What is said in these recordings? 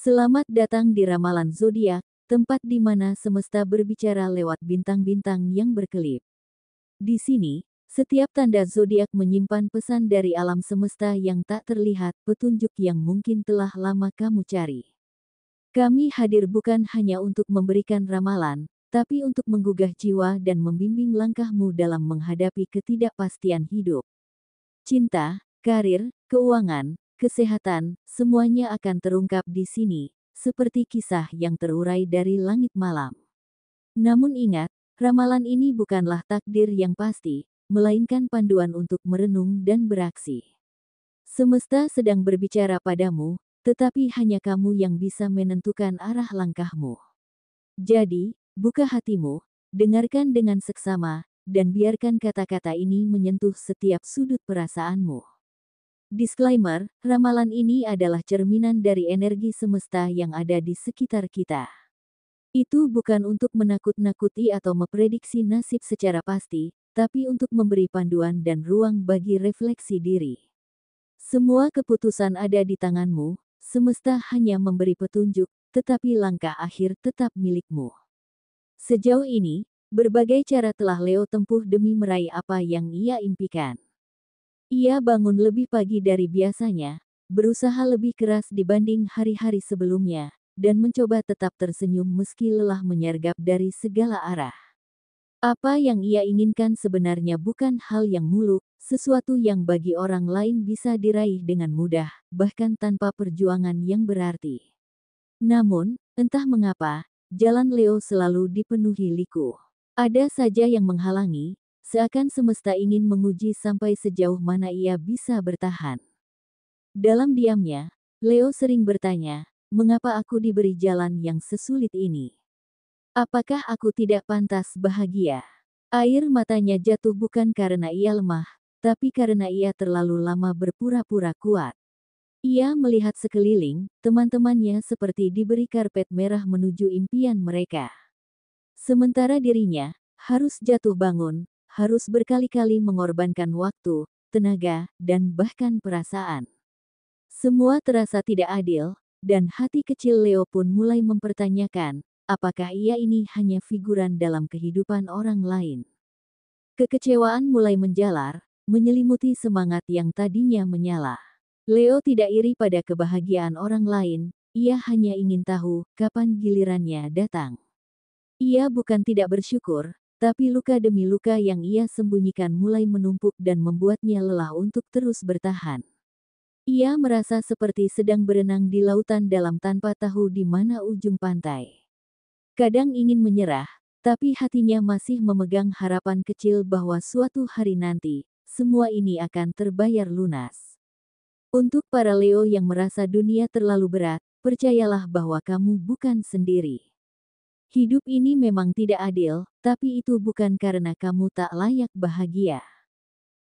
Selamat datang di Ramalan Zodiak, tempat di mana semesta berbicara lewat bintang-bintang yang berkelip. Di sini, setiap tanda zodiak menyimpan pesan dari alam semesta yang tak terlihat, petunjuk yang mungkin telah lama kamu cari. Kami hadir bukan hanya untuk memberikan ramalan, tapi untuk menggugah jiwa dan membimbing langkahmu dalam menghadapi ketidakpastian hidup. Cinta, karir, keuangan, kesehatan, semuanya akan terungkap di sini, seperti kisah yang terurai dari langit malam. Namun ingat, ramalan ini bukanlah takdir yang pasti, melainkan panduan untuk merenung dan beraksi. Semesta sedang berbicara padamu, tetapi hanya kamu yang bisa menentukan arah langkahmu. Jadi, buka hatimu, dengarkan dengan seksama, dan biarkan kata-kata ini menyentuh setiap sudut perasaanmu. Disclaimer, ramalan ini adalah cerminan dari energi semesta yang ada di sekitar kita. Itu bukan untuk menakut-nakuti atau memprediksi nasib secara pasti, tapi untuk memberi panduan dan ruang bagi refleksi diri. Semua keputusan ada di tanganmu, semesta hanya memberi petunjuk, tetapi langkah akhir tetap milikmu. Sejauh ini, berbagai cara telah Leo tempuh demi meraih apa yang ia impikan. Ia bangun lebih pagi dari biasanya, berusaha lebih keras dibanding hari-hari sebelumnya, dan mencoba tetap tersenyum meski lelah menyergap dari segala arah. Apa yang ia inginkan sebenarnya bukan hal yang muluk, sesuatu yang bagi orang lain bisa diraih dengan mudah, bahkan tanpa perjuangan yang berarti. Namun, entah mengapa, jalan Leo selalu dipenuhi liku. Ada saja yang menghalangi, seakan semesta ingin menguji sampai sejauh mana ia bisa bertahan. Dalam diamnya, Leo sering bertanya, mengapa aku diberi jalan yang sesulit ini? Apakah aku tidak pantas bahagia? Air matanya jatuh bukan karena ia lemah, tapi karena ia terlalu lama berpura-pura kuat. Ia melihat sekeliling, teman-temannya seperti diberi karpet merah menuju impian mereka. Sementara dirinya, harus jatuh bangun, harus berkali-kali mengorbankan waktu, tenaga, dan bahkan perasaan. Semua terasa tidak adil, dan hati kecil Leo pun mulai mempertanyakan, apakah ia ini hanya figuran dalam kehidupan orang lain. Kekecewaan mulai menjalar, menyelimuti semangat yang tadinya menyala. Leo tidak iri pada kebahagiaan orang lain, ia hanya ingin tahu kapan gilirannya datang. Ia bukan tidak bersyukur, tapi luka demi luka yang ia sembunyikan mulai menumpuk dan membuatnya lelah untuk terus bertahan. Ia merasa seperti sedang berenang di lautan dalam tanpa tahu di mana ujung pantai. Kadang ingin menyerah, tapi hatinya masih memegang harapan kecil bahwa suatu hari nanti, semua ini akan terbayar lunas. Untuk para Leo yang merasa dunia terlalu berat, percayalah bahwa kamu bukan sendiri. Hidup ini memang tidak adil, tapi itu bukan karena kamu tak layak bahagia.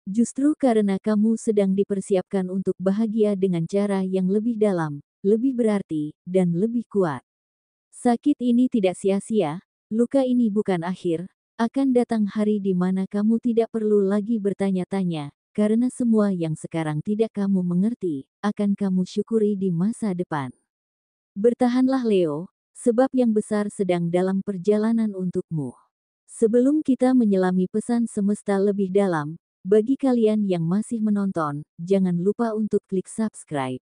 Justru karena kamu sedang dipersiapkan untuk bahagia dengan cara yang lebih dalam, lebih berarti, dan lebih kuat. Sakit ini tidak sia-sia, luka ini bukan akhir, akan datang hari di mana kamu tidak perlu lagi bertanya-tanya, karena semua yang sekarang tidak kamu mengerti, akan kamu syukuri di masa depan. Bertahanlah Leo, sebab yang besar sedang dalam perjalanan untukmu. Sebelum kita menyelami pesan semesta lebih dalam, bagi kalian yang masih menonton, jangan lupa untuk klik subscribe.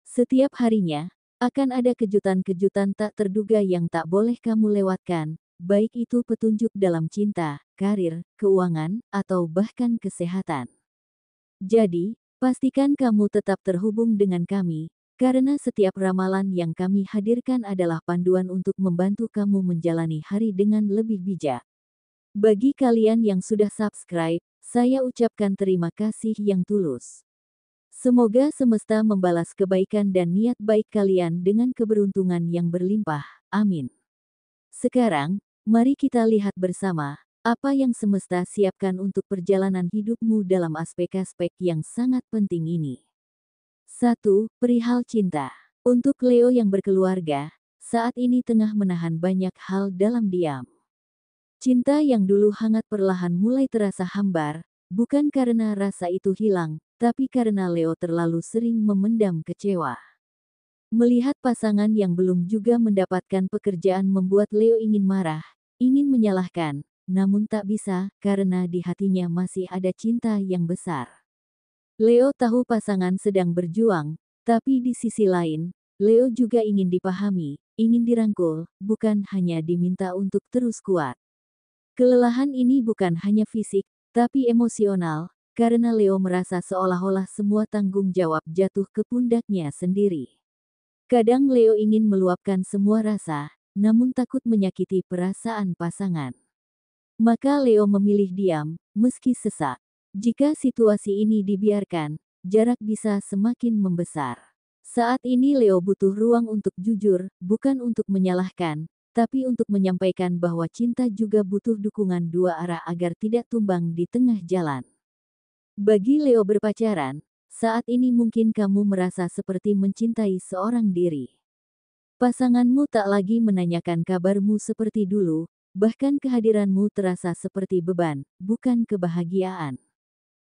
Setiap harinya, akan ada kejutan-kejutan tak terduga yang tak boleh kamu lewatkan, baik itu petunjuk dalam cinta, karir, keuangan, atau bahkan kesehatan. Jadi, pastikan kamu tetap terhubung dengan kami, karena setiap ramalan yang kami hadirkan adalah panduan untuk membantu kamu menjalani hari dengan lebih bijak. Bagi kalian yang sudah subscribe, saya ucapkan terima kasih yang tulus. Semoga semesta membalas kebaikan dan niat baik kalian dengan keberuntungan yang berlimpah. Amin. Sekarang, mari kita lihat bersama, apa yang semesta siapkan untuk perjalanan hidupmu dalam aspek-aspek yang sangat penting ini. 1. Perihal cinta. Untuk Leo yang berkeluarga, saat ini tengah menahan banyak hal dalam diam. Cinta yang dulu hangat perlahan mulai terasa hambar, bukan karena rasa itu hilang, tapi karena Leo terlalu sering memendam kecewa. Melihat pasangan yang belum juga mendapatkan pekerjaan membuat Leo ingin marah, ingin menyalahkan, namun tak bisa karena di hatinya masih ada cinta yang besar. Leo tahu pasangan sedang berjuang, tapi di sisi lain, Leo juga ingin dipahami, ingin dirangkul, bukan hanya diminta untuk terus kuat. Kelelahan ini bukan hanya fisik, tapi emosional, karena Leo merasa seolah-olah semua tanggung jawab jatuh ke pundaknya sendiri. Kadang Leo ingin meluapkan semua rasa, namun takut menyakiti perasaan pasangan. Maka Leo memilih diam, meski sesak. Jika situasi ini dibiarkan, jarak bisa semakin membesar. Saat ini Leo butuh ruang untuk jujur, bukan untuk menyalahkan, tapi untuk menyampaikan bahwa cinta juga butuh dukungan dua arah agar tidak tumbang di tengah jalan. Bagi Leo berpacaran, saat ini mungkin kamu merasa seperti mencintai seorang diri. Pasanganmu tak lagi menanyakan kabarmu seperti dulu, bahkan kehadiranmu terasa seperti beban, bukan kebahagiaan.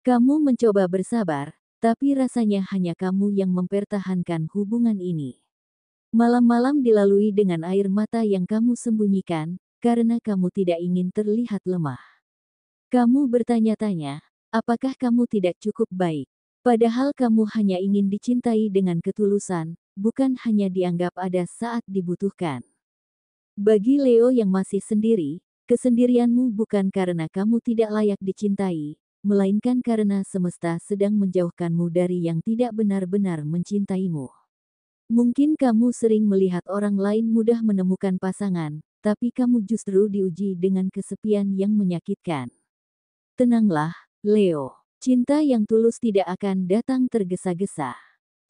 Kamu mencoba bersabar, tapi rasanya hanya kamu yang mempertahankan hubungan ini. Malam-malam dilalui dengan air mata yang kamu sembunyikan, karena kamu tidak ingin terlihat lemah. Kamu bertanya-tanya, apakah kamu tidak cukup baik? Padahal kamu hanya ingin dicintai dengan ketulusan, bukan hanya dianggap ada saat dibutuhkan. Bagi Leo yang masih sendiri, kesendirianmu bukan karena kamu tidak layak dicintai, melainkan karena semesta sedang menjauhkanmu dari yang tidak benar-benar mencintaimu. Mungkin kamu sering melihat orang lain mudah menemukan pasangan, tapi kamu justru diuji dengan kesepian yang menyakitkan. Tenanglah, Leo. Cinta yang tulus tidak akan datang tergesa-gesa.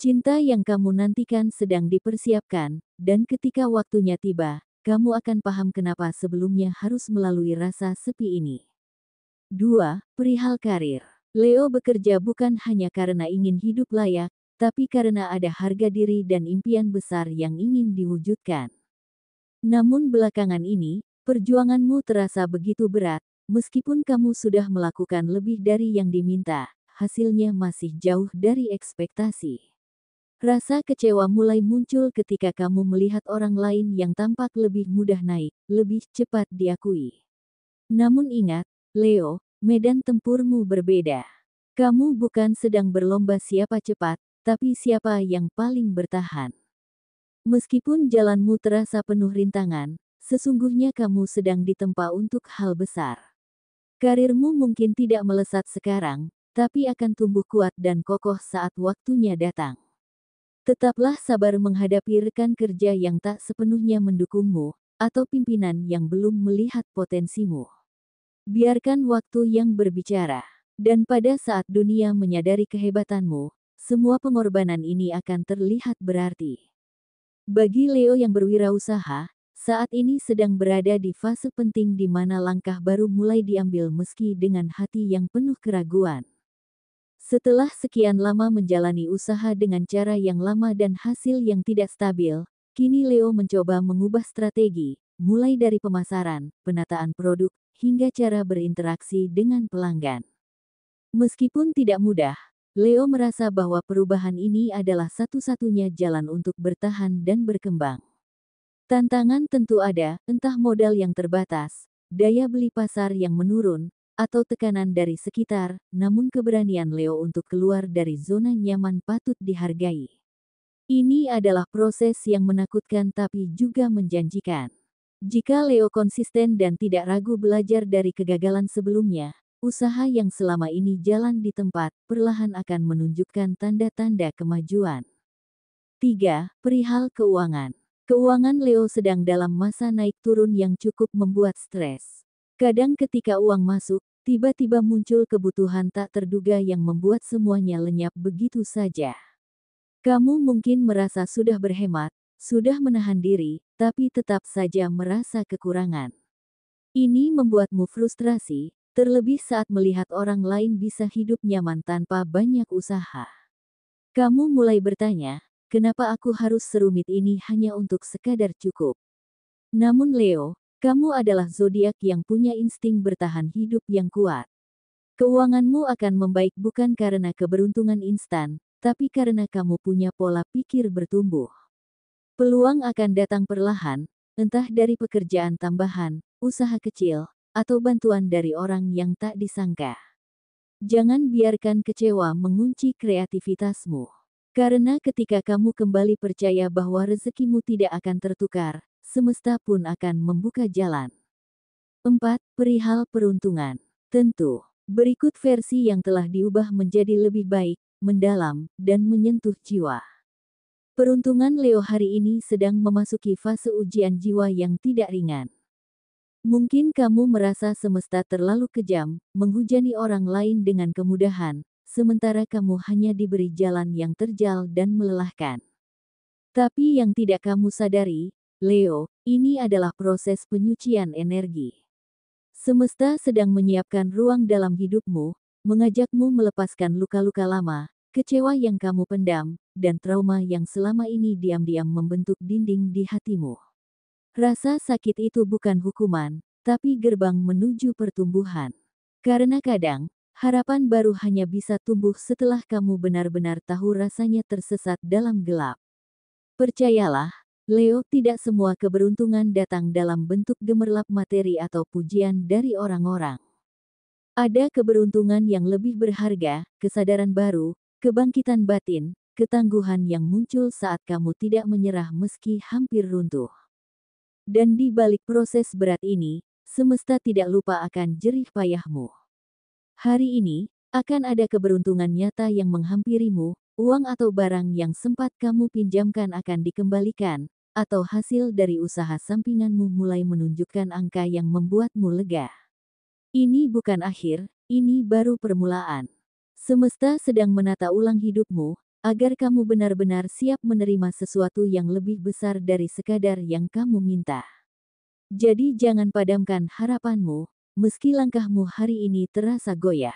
Cinta yang kamu nantikan sedang dipersiapkan, dan ketika waktunya tiba, kamu akan paham kenapa sebelumnya harus melalui rasa sepi ini. 2. Perihal karir. Leo bekerja bukan hanya karena ingin hidup layak, tapi karena ada harga diri dan impian besar yang ingin diwujudkan. Namun belakangan ini, perjuanganmu terasa begitu berat, meskipun kamu sudah melakukan lebih dari yang diminta, hasilnya masih jauh dari ekspektasi. Rasa kecewa mulai muncul ketika kamu melihat orang lain yang tampak lebih mudah naik, lebih cepat diakui. Namun ingat, Leo, medan tempurmu berbeda. Kamu bukan sedang berlomba siapa cepat, tapi siapa yang paling bertahan. Meskipun jalanmu terasa penuh rintangan, sesungguhnya kamu sedang ditempa untuk hal besar. Karirmu mungkin tidak melesat sekarang, tapi akan tumbuh kuat dan kokoh saat waktunya datang. Tetaplah sabar menghadapi rekan kerja yang tak sepenuhnya mendukungmu, atau pimpinan yang belum melihat potensimu. Biarkan waktu yang berbicara. Dan pada saat dunia menyadari kehebatanmu, semua pengorbanan ini akan terlihat berarti. Bagi Leo yang berwirausaha, saat ini sedang berada di fase penting di mana langkah baru mulai diambil meski dengan hati yang penuh keraguan. Setelah sekian lama menjalani usaha dengan cara yang lama dan hasil yang tidak stabil, kini Leo mencoba mengubah strategi, mulai dari pemasaran, penataan produk, hingga cara berinteraksi dengan pelanggan. Meskipun tidak mudah, Leo merasa bahwa perubahan ini adalah satu-satunya jalan untuk bertahan dan berkembang. Tantangan tentu ada, entah modal yang terbatas, daya beli pasar yang menurun, atau tekanan dari sekitar, namun keberanian Leo untuk keluar dari zona nyaman patut dihargai. Ini adalah proses yang menakutkan tapi juga menjanjikan. Jika Leo konsisten dan tidak ragu belajar dari kegagalan sebelumnya, usaha yang selama ini jalan di tempat, perlahan akan menunjukkan tanda-tanda kemajuan. 3. Perihal keuangan. Keuangan Leo sedang dalam masa naik turun yang cukup membuat stres. Kadang ketika uang masuk, tiba-tiba muncul kebutuhan tak terduga yang membuat semuanya lenyap begitu saja. Kamu mungkin merasa sudah berhemat, sudah menahan diri, tapi tetap saja merasa kekurangan. Ini membuatmu frustrasi, terlebih saat melihat orang lain bisa hidup nyaman tanpa banyak usaha. Kamu mulai bertanya, kenapa aku harus serumit ini hanya untuk sekadar cukup? Namun Leo, kamu adalah zodiak yang punya insting bertahan hidup yang kuat. Keuanganmu akan membaik bukan karena keberuntungan instan, tapi karena kamu punya pola pikir bertumbuh. Peluang akan datang perlahan, entah dari pekerjaan tambahan, usaha kecil, atau bantuan dari orang yang tak disangka. Jangan biarkan kecewa mengunci kreativitasmu. Karena ketika kamu kembali percaya bahwa rezekimu tidak akan tertukar, semesta pun akan membuka jalan. 4. Perihal peruntungan. Tentu, berikut versi yang telah diubah menjadi lebih baik, mendalam, dan menyentuh jiwa. Peruntungan Leo hari ini sedang memasuki fase ujian jiwa yang tidak ringan. Mungkin kamu merasa semesta terlalu kejam, menghujani orang lain dengan kemudahan, sementara kamu hanya diberi jalan yang terjal dan melelahkan. Tapi yang tidak kamu sadari, Leo, ini adalah proses penyucian energi. Semesta sedang menyiapkan ruang dalam hidupmu, mengajakmu melepaskan luka-luka lama, kecewa yang kamu pendam, dan trauma yang selama ini diam-diam membentuk dinding di hatimu. Rasa sakit itu bukan hukuman, tapi gerbang menuju pertumbuhan. Karena kadang, harapan baru hanya bisa tumbuh setelah kamu benar-benar tahu rasanya tersesat dalam gelap. Percayalah, Leo, tidak semua keberuntungan datang dalam bentuk gemerlap materi atau pujian dari orang-orang. Ada keberuntungan yang lebih berharga, kesadaran baru, kebangkitan batin, ketangguhan yang muncul saat kamu tidak menyerah meski hampir runtuh. Dan di balik proses berat ini, semesta tidak lupa akan jerih payahmu. Hari ini, akan ada keberuntungan nyata yang menghampirimu, uang atau barang yang sempat kamu pinjamkan akan dikembalikan, atau hasil dari usaha sampinganmu mulai menunjukkan angka yang membuatmu lega. Ini bukan akhir, ini baru permulaan. Semesta sedang menata ulang hidupmu, agar kamu benar-benar siap menerima sesuatu yang lebih besar dari sekadar yang kamu minta. Jadi jangan padamkan harapanmu, meski langkahmu hari ini terasa goyah.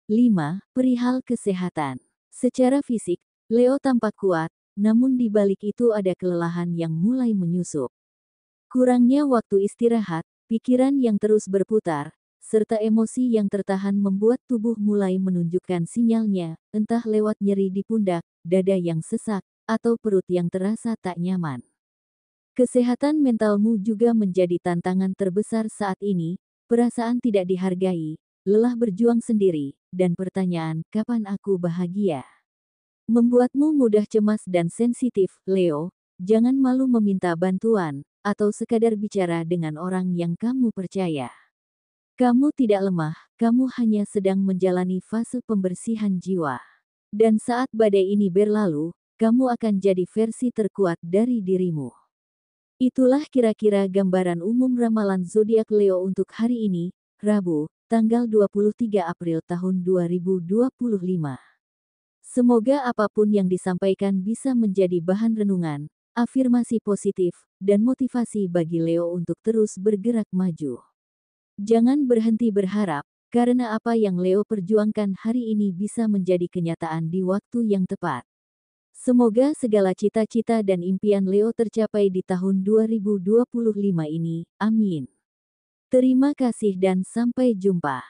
5. Perihal kesehatan. Secara fisik, Leo tampak kuat, namun di balik itu ada kelelahan yang mulai menyusup. Kurangnya waktu istirahat, pikiran yang terus berputar, serta emosi yang tertahan membuat tubuh mulai menunjukkan sinyalnya, entah lewat nyeri di pundak, dada yang sesak, atau perut yang terasa tak nyaman. Kesehatan mentalmu juga menjadi tantangan terbesar saat ini, perasaan tidak dihargai, lelah berjuang sendiri, dan pertanyaan, kapan aku bahagia? Membuatmu mudah cemas dan sensitif, Leo. Jangan malu meminta bantuan, atau sekadar bicara dengan orang yang kamu percaya. Kamu tidak lemah, kamu hanya sedang menjalani fase pembersihan jiwa. Dan saat badai ini berlalu, kamu akan jadi versi terkuat dari dirimu. Itulah kira-kira gambaran umum ramalan zodiak Leo untuk hari ini, Rabu, tanggal 23 April tahun 2025. Semoga apapun yang disampaikan bisa menjadi bahan renungan, afirmasi positif, dan motivasi bagi Leo untuk terus bergerak maju. Jangan berhenti berharap, karena apa yang Leo perjuangkan hari ini bisa menjadi kenyataan di waktu yang tepat. Semoga segala cita-cita dan impian Leo tercapai di tahun 2025 ini. Amin. Terima kasih dan sampai jumpa.